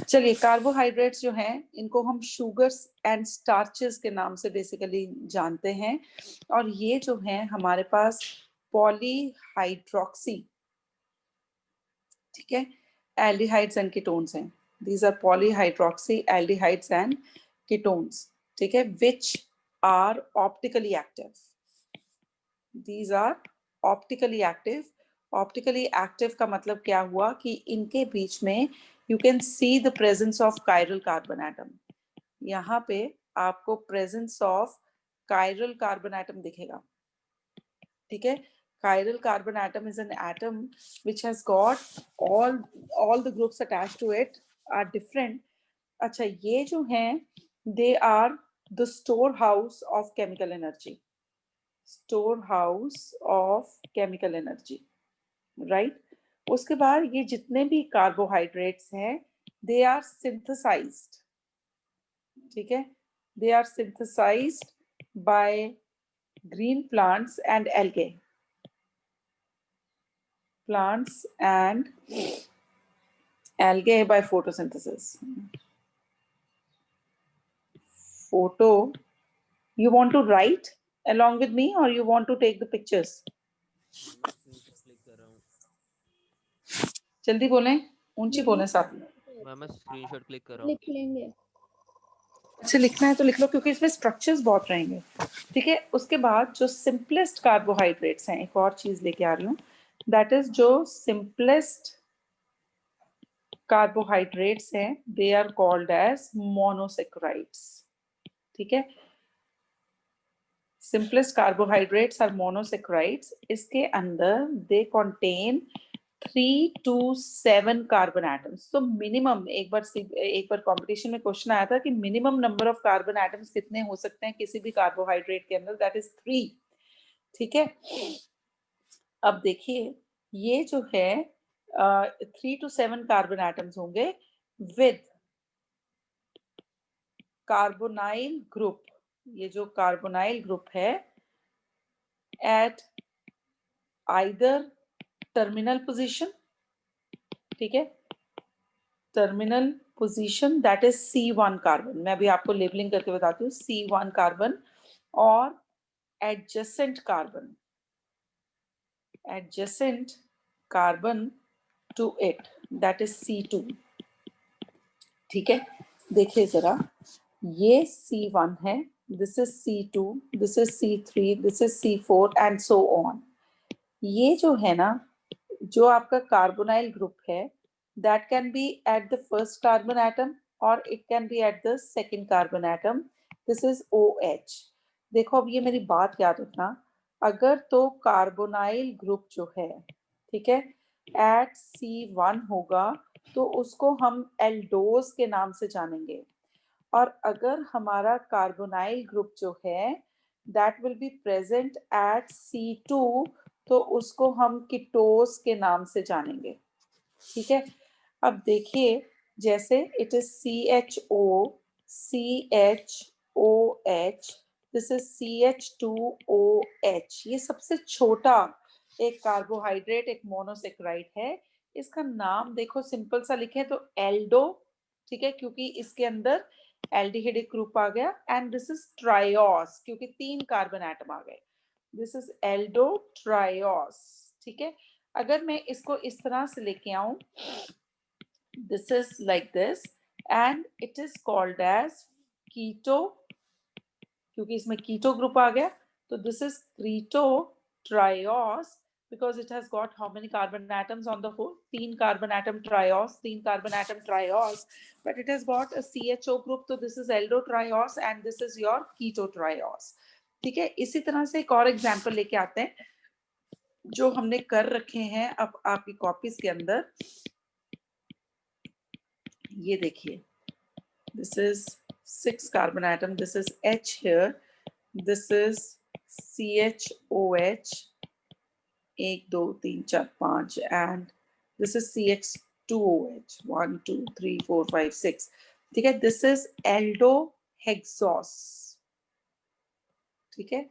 चलिए, कार्बोहाइड्रेट्स जो हैं इनको हम शुगर्स एंड स्टार्चेस के नाम से बेसिकली जानते हैं, और ये जो हैं हमारे पास पॉलीहाइड्रोक्सी, ठीक है, एल्डिहाइड्स एंड कीटोन्स हैं। These are polyhydroxy aldehydes and ketones, ठीक है, which are optically active. These are optically active. Optically active का मतलब क्या हुआ कि इनके बीच में you can see the presence of chiral carbon atom. यहाँ पे आपको presence of chiral carbon atom दिखेगा, ठीक है। Chiral carbon atom is an atom which has got all the groups attached to it are different. अच्छा, ये जो हैं they are the storehouse of chemical energy. Storehouse of chemical energy, right? उसके बाद ये जितने भी कार्बोहाइड्रेट्स हैं they are synthesized, ठीक है, they are synthesized by green plants and algae. Plants and algae by photosynthesis. Photo, you want to write along with me or you want to take the pictures? जल्दी बोलें, ऊंची बोलें साथ में। मैं screenshot click कर रहा हूँ। लिख लेंगे। अच्छा, लिखना है तो लिख लो क्योंकि इसमें स्ट्रक्चर्स बहुत रहेंगे, ठीक है। उसके बाद जो सिंपलेस्ट कार्बोहाइड्रेट्स हैं, एक और चीज लेके आ रही हूँ, दैट इज जो सिंपलेस्ट कार्बोहाइड्रेट्स हैं they are called as monosaccharides, ठीक है। Simplest carbohydrates are monosaccharides. इसके अंदर they contain 3 to 7 carbon atoms. तो मिनिमम एक बार कंपटीशन में क्वेश्चन आया था कि minimum number of carbon atoms कितने हो सकते हैं किसी भी कार्बोहाइड्रेट के अंदर, दैट इज 3, ठीक है। अब देखिए, ये जो है 3 to 7 कार्बन एटम्स होंगे विद कार्बोनाइल ग्रुप। ये जो कार्बोनाइल ग्रुप है एट आइदर टर्मिनल पोजीशन, ठीक है, terminal position that is C1 carbon. मैं अभी आपको लेबलिंग करके बताती हूँ, C1 कार्बन और adjacent carbon, adjacent carbon to it that is C2, ठीक है। देखिए जरा, ये C1 है, this is C2, this is C3, this is C4 and so on. ये जो है ना, जो आपका कार्बोनाइल ग्रुप है that can be at the first carbon atom or it can be at the second carbon atom. This is OH. देखो, अब ये मेरी बात याद रखना, अगर तो कार्बोनाइल ग्रुप जो है, ठीक है, at C1 होगा तो उसको हम एल्डोज के नाम से जानेंगे, और अगर हमारा कार्बोनाइल ग्रुप जो है that will be present at C2 तो उसको हम कीटोस के नाम से जानेंगे, ठीक है। अब देखिए, जैसे it is CHO, CHOH, this is CH2OH। ये सबसे छोटा एक कार्बोहाइड्रेट, एक मोनोसेक्राइड है। इसका नाम देखो सिंपल सा लिखे तो एल्डो, ठीक है, क्योंकि इसके अंदर एल्डिहाइडिक ग्रुप आ गया, एंड दिस इज ट्रायोस क्योंकि 3 कार्बन एटम आ गए, दिस इज एल्डो ट्रायोस, ठीक है। अगर मैं इसको इस तरह से लेके आऊं, this is like this and it is called as keto, क्योंकि इसमें कीटो ग्रुप आ गया, तो this is keto trios because it has got how many carbon atoms on the whole? 3 carbon atom trios, 3 carbon atom trios, but it has got a CHO group, so this is aldo trios and this is your keto trios, ठीक है। इसी तरह से एक और example लेके आते हैं जो हमने कर रखे हैं अब आपकी कॉपीज के अंदर। ये देखिए, this is 6 carbon atom, this is H here, this is CHOH, 1 2 3 4 5, and this is CH2OH, 1 2 3 4 5 6, ठीक है। this is aldohexose, ठीक है।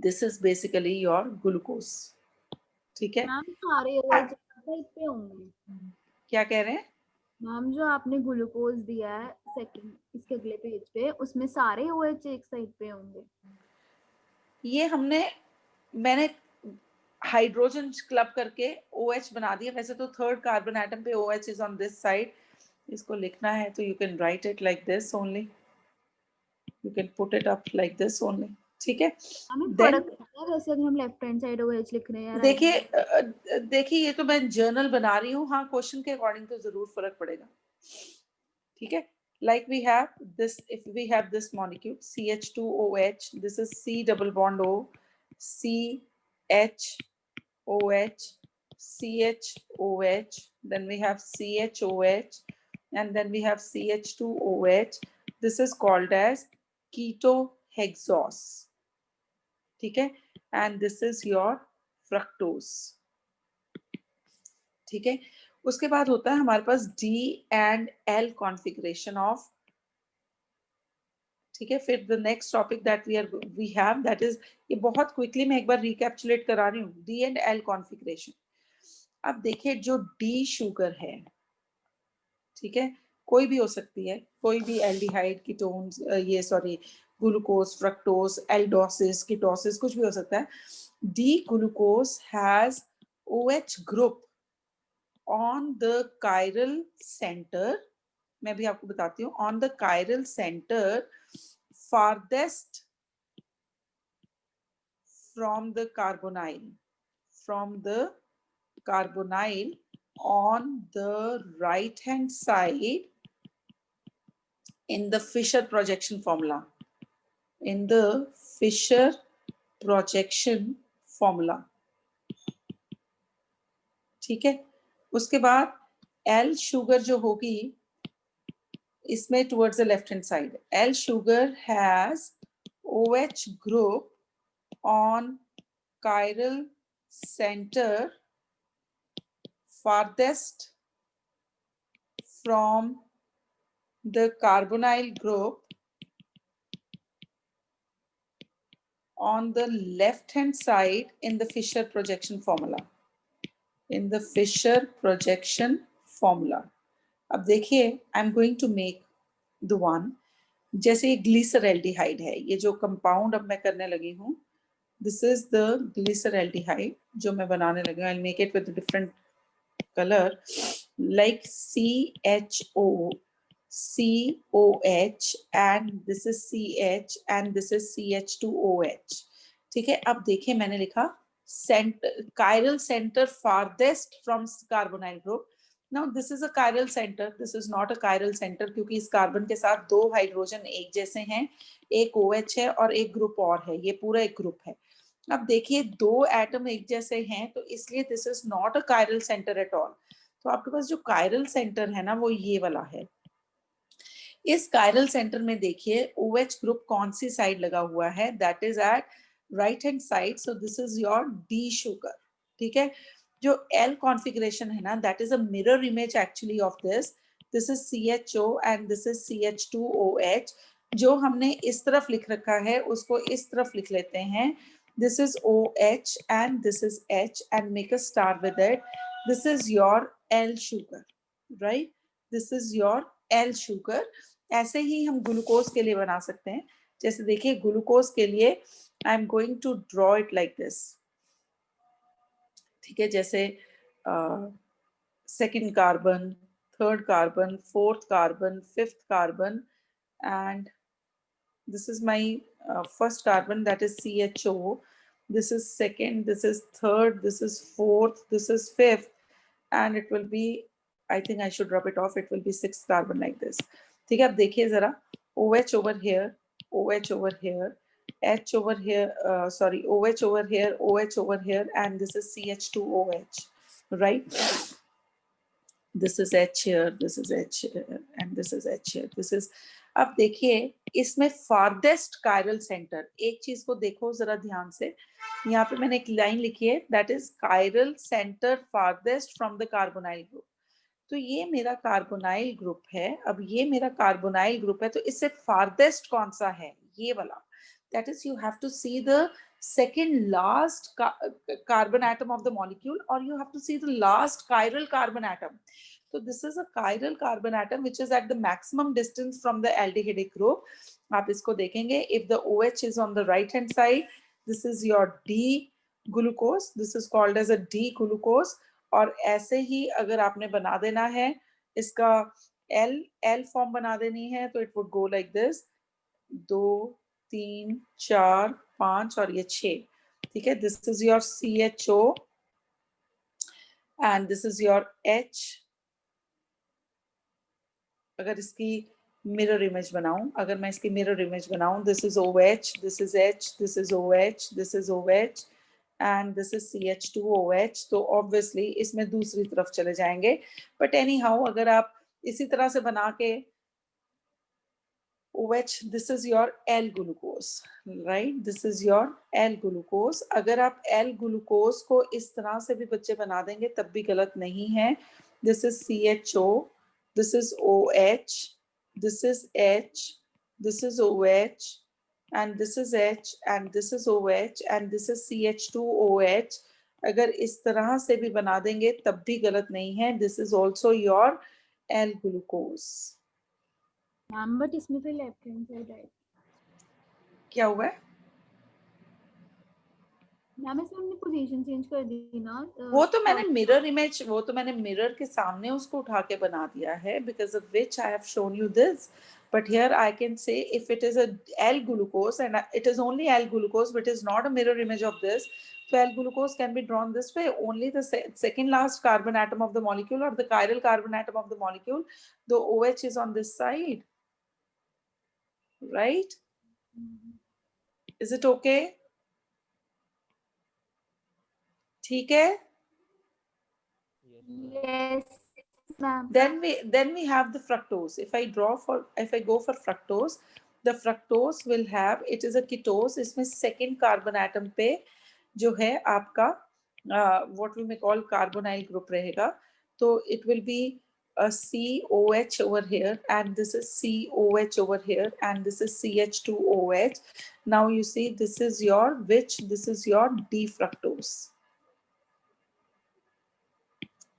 this is basically your glucose, ठीक है। मैम सारे पे होंगे। क्या कह रहे हैं? मैम जो आपने ग्लूकोज दिया है सेकंड इसके अगले पेज पे, उसमें सारे OH एक साइड पे होंगे? ये मैंने हाइड्रोजन क्लब करके OH बना दिया। वैसे तो थर्ड कार्बन एटम पे OH is on this side. इसको लिखना है तो you can write it like this only, you can put it up like this only, ठीक है। हमें देन फर्क पड़ता है वैसे अगर हम लेफ्ट हैंड साइड OH लिख रहे हैं या राइट? देखिए ये तो मैं जर्नल बना रही हूँ, हाँ क्वेश्चन के अकॉर्डिंग तो जरूर फर्क पड़ेगा, ठीक है। Like we have this, if we have this molecule CH2OH, this is C double bond O, CHOH, CHOH, then we have CHOH, and then we have CH2OH. This is called as ketohexose, ठीक है, and this is your fructose, ठीक है। उसके बाद होता है हमारे पास D and L configuration of, ठीक है। फिर the next topic that we have that is, ये बहुत क्विकली मैं एक बार रिकैप्चुलेट करा रही हूँ, डी एंड एल कॉन्फ़िगरेशन। अब देखिए जो डी शुगर है, ठीक है, कोई भी हो सकती है, कोई भी एल्डिहाइड, कीटोन्स, ये sorry glucose, fructose, aldoses, ketosis, कुछ भी हो सकता है। D glucose has OH group on the chiral centre, मैं भी आपको बताती हूँ, on the chiral centre farthest from the carbonyl on the right hand side in the Fisher projection formula, in the Fisher projection formula, ठीक है। उसके बाद L sugar जो होगी इसमें towards the left hand side, L sugar has OH group on chiral center farthest from the carbonyl group on the left hand side in the Fisher projection formula, in the Fisher projection formula। अब देखिए I am going to make the one, जैसे ये glyceraldehyde है, ये जो compound अब मैं करने लगी हूँ, दिस इज द ग्लिसरल्डिहाइड जो मैं बनाने लगी हूँ। I make it with different colour like CHO, COH, and this is CH and this is CH2OH, ठीक है। अब देखिए मैंने लिखा chiral center farthest from carbonyl group। Now this is a chiral center, this is not a chiral center क्योंकि इस carbon के साथ दो हाइड्रोजन एक जैसे हैं, एक OH है और एक ग्रुप और है, ये पूरा एक ग्रुप है। अब देखिए दो एटम एक जैसे हैं तो इसलिए this is not a chiral centre at all. तो आपके पास जो कायरल सेंटर है ना वो ये वाला है। इस कायरल सेंटर में देखिए OH ग्रुप कौन सी साइड लगा हुआ है, that is at right hand side, so this is your D sugar, ठीक है। जो L कॉन्फ़िगरेशन है ना, that is a mirror image actually of this is CHO and this is CH2OH। जो हमने इस तरफ लिख रखा है उसको इस तरफ लिख लेते हैं, this is OH and this is H and make a star with it. This is your L sugar, right? This is your L sugar। ऐसे ही हम ग्लूकोज के लिए बना सकते हैं। जैसे देखिए ग्लूकोज के लिए I am going to draw it like this, ठीक है। जैसे second carbon, third carbon, fourth carbon, fifth carbon, and this is my first carbon, that is CHO, this is second, this is third, this is fourth, this is fifth, and it will be, I think I should rub it off, it will be sixth carbon like this, ठीक है। अब देखिए जरा OH over here, OH over here, H over here, sorry, OH over here, OH over here, and this is CH2OH, right? This is H here, this is H here, and this is H here, this is। अब देखिए इसमें farthest chiral centre, एक चीज को देखो जरा ध्यान से, यहाँ पे मैंने एक लाइन लिखी है, that is chiral centre farthest from the carbonyl group. तो ये मेरा कार्बोनाइल ग्रुप है। अब ये मेरा कार्बोनाइल ग्रुप है तो इससे फारदेस्ट कौन सा है, ये वाला। That is you have to see the second last carbon atom of the molecule or you have to see the last chiral carbon atom। So this is a chiral carbon atom which is at the maximum distance from the aldehydic group. आप इसको देखेंगे, if the OH is on the right hand side, this is your D glucose, this is called as a D glucose. और ऐसे ही अगर आपने बना देना है इसका L फॉर्म बना देनी है तो it would go like this, 2 3 4 5 और ये 6, ठीक है. This is your CHO and this is your H. अगर इसकी मिरर इमेज बनाऊं, अगर मैं इसकी मिरर इमेज बनाऊं, this is OH, this is H, this is OH, this is OH and this is CH2OH. तो obviously इसमें दूसरी तरफ चले जाएंगे. But anyhow, अगर आप इसी तरह से बना के OH, this is your L glucose, right? This is your L glucose. अगर आप L glucose को इस तरह से भी बच्चे बना देंगे तब भी गलत नहीं है. This is CHO, this is OH, this is H, this is OH, and this is H, and this is OH, and this is CH2OH. अगर इस तरह से भी बना देंगे तब भी गलत नहीं है. This is also your L glucose. Ma'am but इसमें फिर लेफ्ट हैंड साइड है. क्या हुआ है? मैम इसमें हमने पोजीशन चेंज कर दी ना. वो तो मैंने मिरर इमेज, वो तो मैंने मिरर के सामने उसको उठा के बना दिया है, because of which I have shown you this. But here I can say if it is a L glucose and it is only L glucose, but is not a mirror image of this, so L glucose can be drawn this way. Only the second last carbon atom of the molecule or the chiral carbon atom of the molecule, the OH is on this side, right? Is it okay? ठीक है? Yes, ma'am. Then we have the fructose. If I go for fructose, the fructose will have, it is a ketose. इसमें second carbon atom पे जो है आपका what we may call carbonyl group रहेगा. तो it will be a COH over here, and this is COH over here, and this is CH2OH. Now you see this is your this is your D fructose.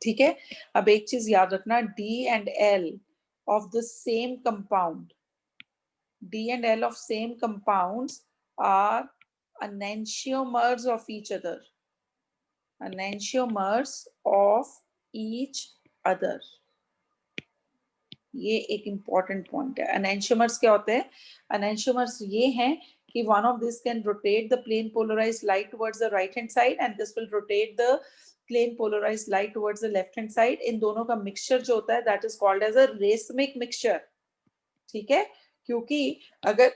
ठीक है. अब एक चीज याद रखना, D and L of the same compound, D and L of same compounds are enantiomers of each other. Enantiomers of each other. ये एक important point है. Enantiomers क्या होते हैं? Enantiomers ये हैं कि one of these can rotate the plane polarized light towards the right hand side and this will rotate the plane polarized light towards the left hand side. इन दोनों का mixture जो होता है that is called as a racemic mixture. ठीक है. क्योंकि अगर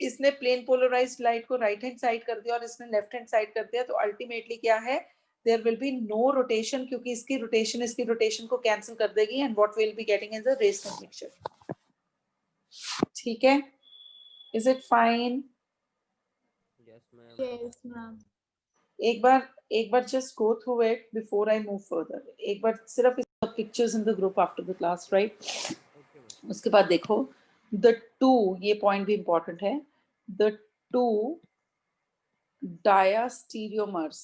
इसने plane polarized light को right hand side कर दिया और इसने left hand side कर दिया तो ultimately क्या है, there will be no rotation क्योंकि इसकी rotation को cancel कर देगी and what we'll be getting is a racemic mixture. ठीक है. Is it fine? Yes, ma'am. Yes, ma'am. एक बार just go through it before I move further. एक बार सिर्फ pictures in the group after the class, right? Okay, ma'am. उसके बाद देखो the two, ये point भी important है, the two diastereomers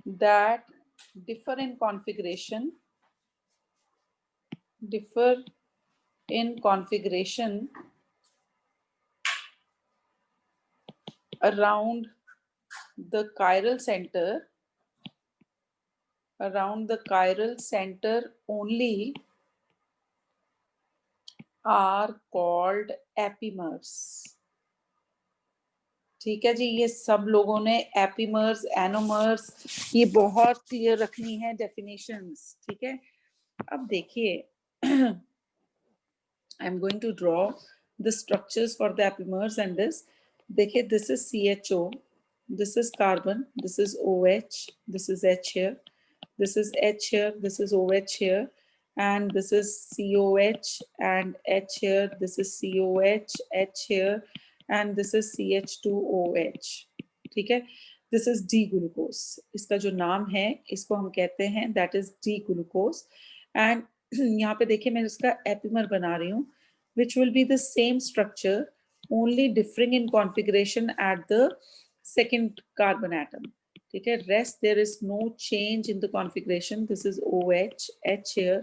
that differ in configuration around the chiral center only are called apimers. ठीक है जी. ये सब लोगों ने एपीमर्स, एनोमर्स ये बहुत क्लियर रखनी है डेफिनेशंस. ठीक है. अब देखिए I am going to draw the structures for the epimers and this. देखिए this is CHO, this is carbon, this is OH, this is H here, this is H here, this is OH here, and this is COH and H here, this is COH, H here, and this is CH2OH. ठीक है. This is D glucose. इसका जो नाम है इसको हम कहते हैं that is D glucose. And यहाँ पे देखिए मैं इसका एपिमर बना रही हूँ which will be the same structure only differing in configuration at the second carbon atom. ठीक है, rest there is no change in the configuration. This is OH, H here,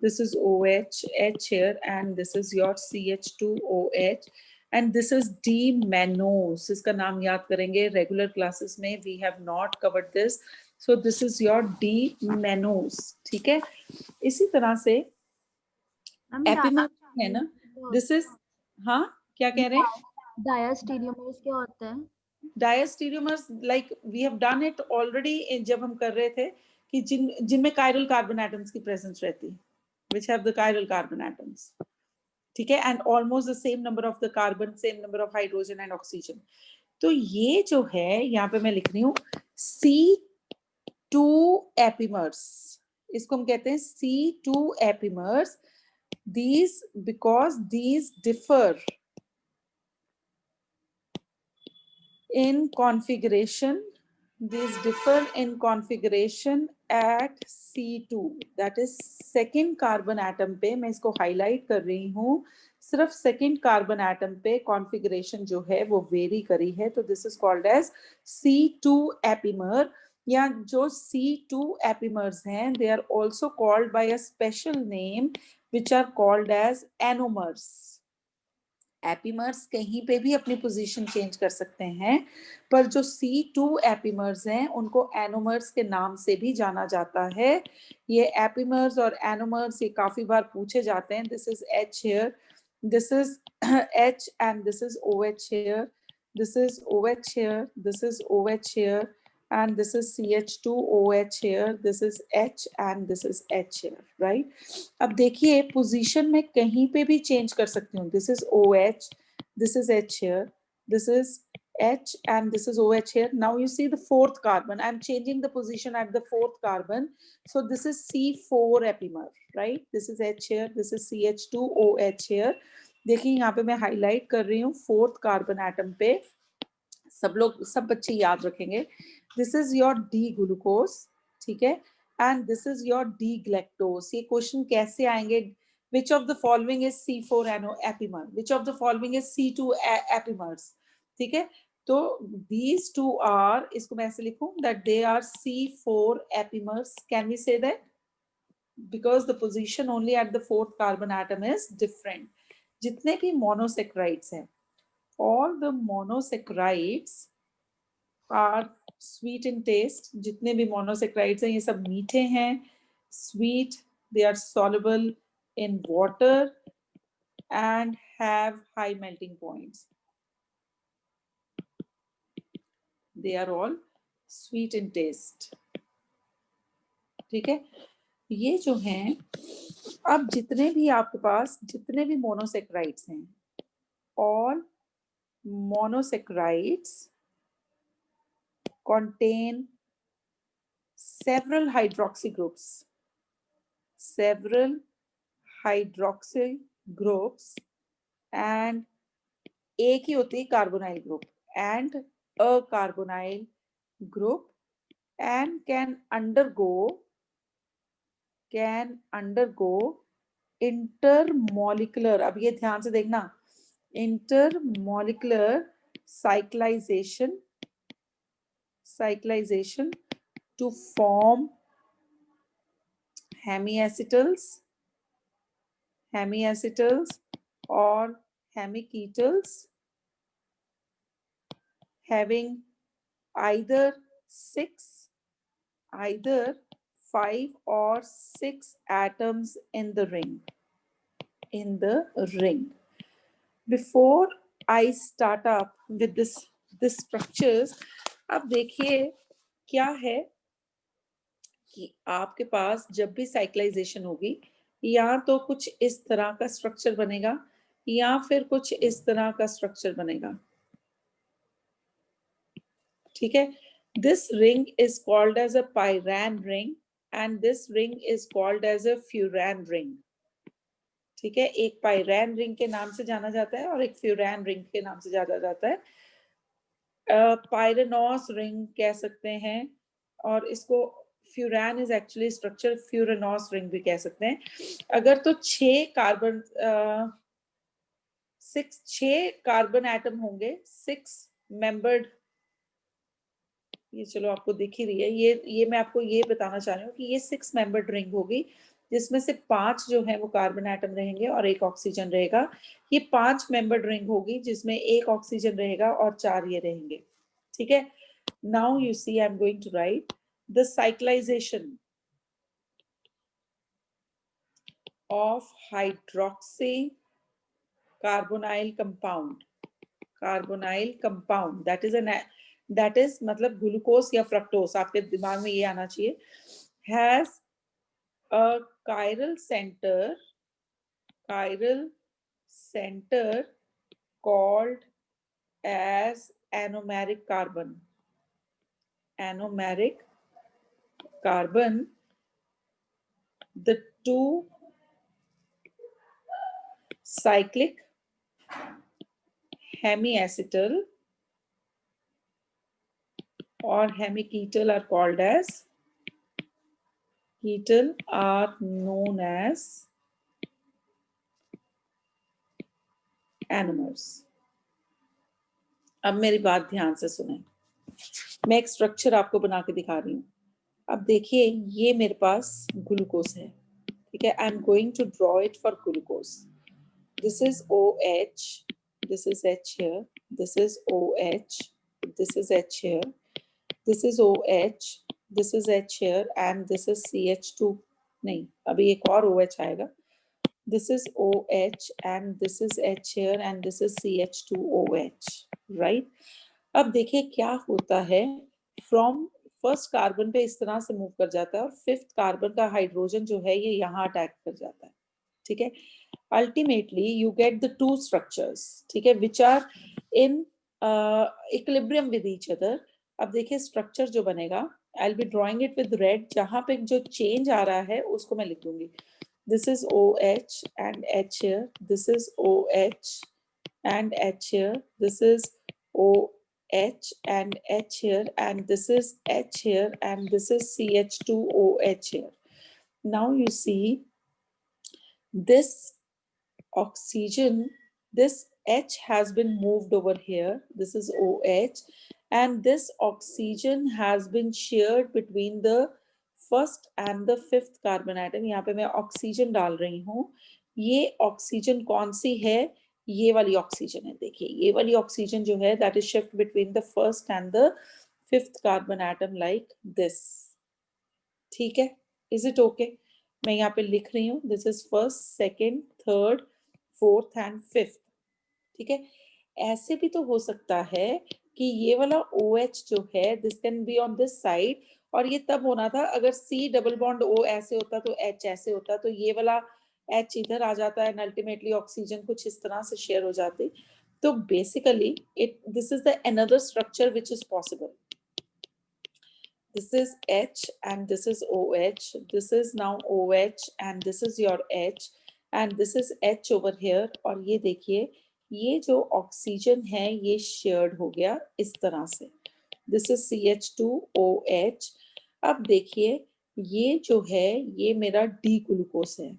this is OH, H here, and this is your CH2OH, and this is D-mannose. इसका नाम याद करेंगे regular classes में, we have not covered this. So this is your D-mannose. ठीक है, इसी तरह से एपिमर है ना, दिस इज, हाँ क्या कह रहे हैं, डायस्टीरियोमर्स क्या होता है? Diastereomers like we have done it already जब हम कर रहे थे कि जिनमें कायरल कार्बन एटम्स की प्रेजेंस रहती, which have the chiral carbon atoms, ठीक है, and almost the same number of the carbon, same number of hydrogen and oxygen. तो ये जो है यहाँ पे मैं लिख रही हूँ C2 एपिमर्स, इसको हम कहते हैं C2 epimers. These, because these differ in configuration, these differ in configuration at C2, that is second carbon atom पे, मैं इसको highlight कर रही हूँ, सिर्फ second carbon atom पे configuration जो है वो vary करी है, तो this is called as C2 epimer, या जो C2 epimers हैं, they are also called by a special name which are called as anomers. Epimers कहीं पे भी अपनी पोजीशन चेंज कर सकते हैं, पर जो C2 एपिमर्स हैं उनको एनोमर्स के नाम से भी जाना जाता है। ये एपिमर्स और एनोमर्स ये काफी बार पूछे जाते हैं। This is H here, this is H and this is OH here, this is OH here, this is OH here, and this is CH2OH here, this is H and this is H here, right? अब देखिए position में कहीं पे भी change कर सकती हूँ। This is OH, this is H here, this is H and this is OH here. Now you see the fourth carbon. I'm changing the position at the fourth carbon. So this is C4 epimer, right? This is H here, this is CH2OH here. देखिए यहाँ पे मैं highlight कर रही हूँ fourth carbon atom पे, सब बच्चे याद रखेंगे। This is your D glucose, ठीक है, and this is your D galactose. ये क्वेश्चन कैसे आएंगे? Which of the following is C4 epimer, which of the following is C2 epimers, ठीक है। तो these two are, इसको मैं ऐसे लिखूं that they are C4 epimers. Can we say that? Because the position only at the fourth carbon atom is different. जितने भी monosaccharides हैं, all the monosaccharides are sweet in taste. जितने भी monosaccharides हैं ये सब मीठे हैं, sweet, they are soluble in water and have high melting points. They are all sweet in taste. ठीक है, ये जो हैं, अब जितने भी आपके पास जितने भी monosaccharides हैं, all monosaccharides contain several hydroxy groups, and एक ही होती है carbonyl group, and a carbonyl group, and can undergo intermolecular, अब ये ध्यान से देखना, intermolecular cyclization to form hemiacetals or hemiketals having either 5 or 6 atoms in the ring. Before I start up with this structures, अब देखिए क्या है कि आपके पास जब भी साइक्लाइजेशन होगी, या तो कुछ इस तरह का स्ट्रक्चर बनेगा या फिर कुछ इस तरह का स्ट्रक्चर बनेगा, ठीक है। This ring is called as a pyran ring and this ring is called as a furan ring, ठीक है। एक pyran ring के नाम से जाना जाता है और एक furan ring के नाम से जाना जाता है। pyranose ring कह सकते हैं, और इसको furan is actually structure, furanose ring भी कह सकते हैं। अगर तो 6 कार्बन एटम होंगे, 6 मेंबर्ड, ये चलो आपको दिख ही रही है। ये मैं आपको ये बताना चाह रही हूँ कि ये 6 मेंबर्ड रिंग होगी, जिसमें से 5 जो है वो कार्बन एटम रहेंगे और 1 ऑक्सीजन रहेगा। ये 5 मेंबर्ड रिंग होगी जिसमें 1 ऑक्सीजन रहेगा और 4 ये रहेंगे। ठीक है, now you see I am going to write the cyclization of hydroxy carbonyl compound, carbonyl compound that is मतलब ग्लूकोज या फ्रक्टोज, आपके दिमाग में ये आना चाहिए, has a chiral center called as anomeric carbon. Anomeric carbon, the two cyclic hemiacetal or hemiketal are called as ketal are known as anomers. अब मेरी बात ध्यान से सुने, मैं एक स्ट्रक्चर आपको बना के दिखा रही हूँ। अब देखिए ये मेरे पास ग्लूकोज है, ठीक है, I am going to draw it for glucose. This is OH, this is H here, this is OH, this is H here, this is OH, this is H here and this is CH2, नहीं अभी एक और OH आएगा, this is OH and this is H here and this is CH2OH, right? अब देखिए क्या होता है, फ्रॉम फर्स्ट कार्बन पे इस तरह से मूव कर जाता है और 5th कार्बन का हाइड्रोजन जो है ये यहाँ अटैक कर जाता है, ठीक है। Ultimately you get the 2 structures, ठीक है, which are in equilibrium with each other. अब देखिए स्ट्रक्चर जो बनेगा, I will be drawing it with red, जहां पे जो चेंज आ रहा है उसको मैं लिख दूंगी। This is OH and H here, this is OH and H here, this is OH and H here, and this is H here, and this is CH2OH here. Now you see this oxygen, this H has been moved over here, this is OH, and this oxygen has been shared between the first and the 5th carbon atom. यहाँ पे मैं oxygen डाल रही हूँ, ये oxygen कौन सी है, ये वाली ऑक्सीजन है। देखिए ये वाली ऑक्सीजन जो है that is shift between the first and the 5th carbon atom like this, ठीक है, इज इट ओके? मैं यहाँ पे लिख रही हूँ, this is first, second, third, 4th and 5th, ठीक है। ऐसे भी तो हो सकता है कि ये वाला OH जो है this can be on this side, और ये तब होना था अगर C डबल बॉन्ड O ऐसे होता तो H ऐसे होता, तो ये वाला H इधर आ जाता है एंड अल्टीमेटली ऑक्सीजन कुछ इस तरह से शेयर हो जाती। तो basically it this is the another structure which is possible. This is H and this is OH, this is now OH and this is your H and this is H over here, और ये देखिए ये जो oxygen है ये shared हो गया इस तरह से, दिस इज CH2OH। अब देखिए ये जो है ये मेरा डी ग्लूकोज है,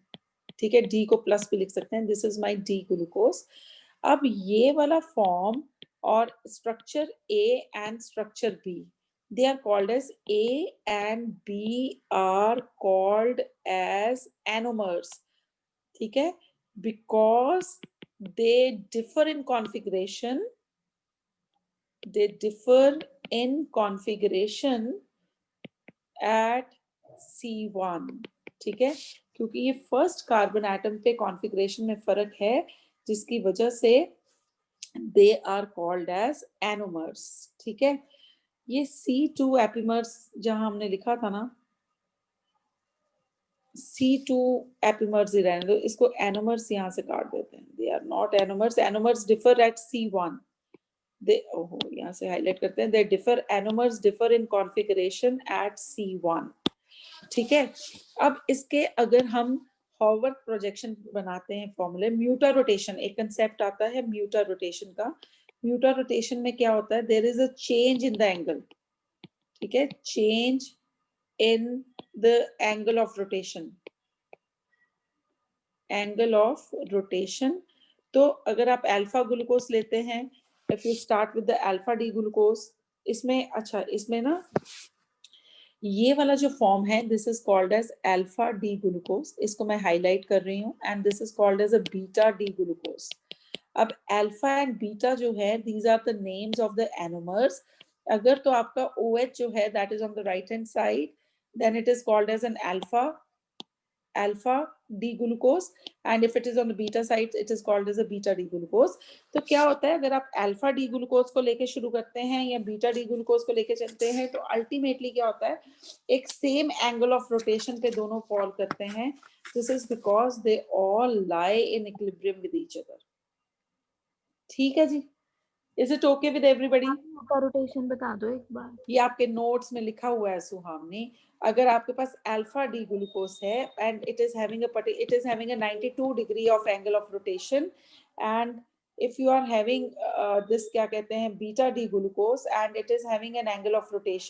ठीक है, डी को प्लस भी लिख सकते हैं, this is my D glucose. अब ये वाला फॉर्म और structure A and structure B, they are called as A and B are called as anomers, ठीक है, because they differ in configuration, they differ in configuration at C1, ठीक है, क्योंकि ये फर्स्ट कार्बन एटम पे configuration में फर्क है जिसकी वजह से they are called as anomers, ठीक है। ये C2 एपिमर्स जहां हमने लिखा था ना, C2 एपिमर्स ही रहने दो, इसको एनोमर्स यहां से काट देते हैं, they are not anomers, anomers differ at C1, they ओहो यहां से हाईलाइट करते हैं, they differ, anomers differ in configuration at C1, ठीक है। अब इसके अगर हम हॉवर्ड प्रोजेक्शन बनाते हैं फॉर्मूले, म्यूटा रोटेशन, एक कंसेप्ट आता है म्यूटा रोटेशन का। म्यूटा रोटेशन में क्या होता है, there is a change in the angle, ठीक है, change in the angle of rotation, angle of rotation. तो अगर आप अल्फा ग्लूकोज लेते हैं, if you start with the alpha D glucose, इसमें अच्छा इसमें ना ये वाला जो फॉर्म है this is called as alpha D glucose, इसको मैं हाईलाइट कर रही हूँ, and this is called as a beta D glucose. अब अल्फा एंड बीटा जो है these are the names of the anomers. अगर तो आपका OH जो है that is on the right hand side, then it is called as an alpha D glucose, and if it is on the beta side it is called as a beta D glucose। तो क्या होता है अगर आप alpha D glucose को लेके शुरू करते हैं या बीटा डी ग्लूकोज को लेके चलते हैं तो अल्टीमेटली क्या होता है, एक सेम एंगल ऑफ रोटेशन पे दोनों फॉल करते हैं। This is because they all lie in equilibrium with each other. ठीक है जी, is it okay with everybody? का रोटेशन बता दो एक बार। ये आपके नोट्स में लिखा हुआ है सुहामनी। अगर आपके पास अल्फा डी ग्लूकोज है and it is having a 92 degree of angle of rotation, and if you are having this क्या कहते हैं beta D glucose and it is having an angle of rotation